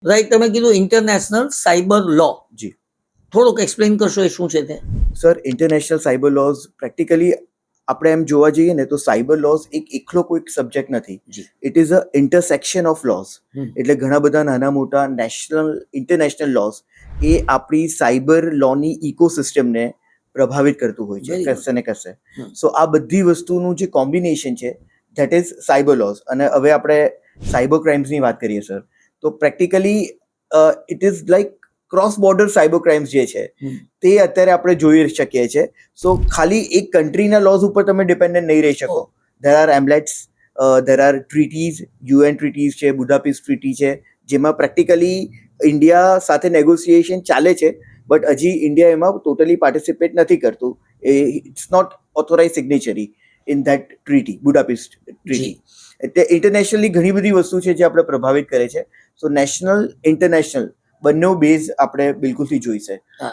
Right, તમે કીધું international cyber લો, જી થોડુંક એક્સપ્લેન કરશો એ શું છે તે? Sir, international cyber lose practically આપણે એમ જોવા જઈએ ને તો સાયબર લોઝ એકલો કોઈક સબ્જેક્ટ નથી. જી. It is a intersection of laws. એટલે ઘણા બધા નાના મોટા નેશનલ ઇન્ટરનેશનલ લોઝ એ આપણી સાયબર લોની ઇકોસિસ્ટમને પ્રભાવિત કરતું હોય છે Very good. કશે ને કશે. હમ. સો આ બધી વસ્તુનું જે કોમ્બિનેશન છે ધેટ ઇઝ સાયબર લોઝ. અને હવે આપણે સાયબર ક્રાઇમ્સની વાત કરીએ સર, તો practically it is like cross border cyber crimes જે છે તે અત્યારે આપણે જોઈ શકીએ છીએ. સો ખાલી એક કન્ટ્રીના લોઝ ઉપર તમે ડિપેન્ડન્ટ નહીં રહી શકો. ધેર આર એમ્લેટ્સ, there are treaties, UN treaties છે, બુડાપેસ્ટ ટ્રીટી છે, જેમાં પ્રેક્ટિકલી ઇન્ડિયા સાથે નેગોશિએશન ચાલે છે, બટ હજી ઇન્ડિયા એમાં ટોટલી પાર્ટિસિપેટ નથી કરતું. It's not authorize signatory in that treaty, Budapest treaty. એટલે ઇન્ટરનેશનલી ઘણી બધી વસ્તુ છે જે આપણે પ્રભાવિત કરે છે. સો નેશનલ ઇન્ટરનેશનલ બંને બેઝ આપણે બિલકુલથી જોઈશે.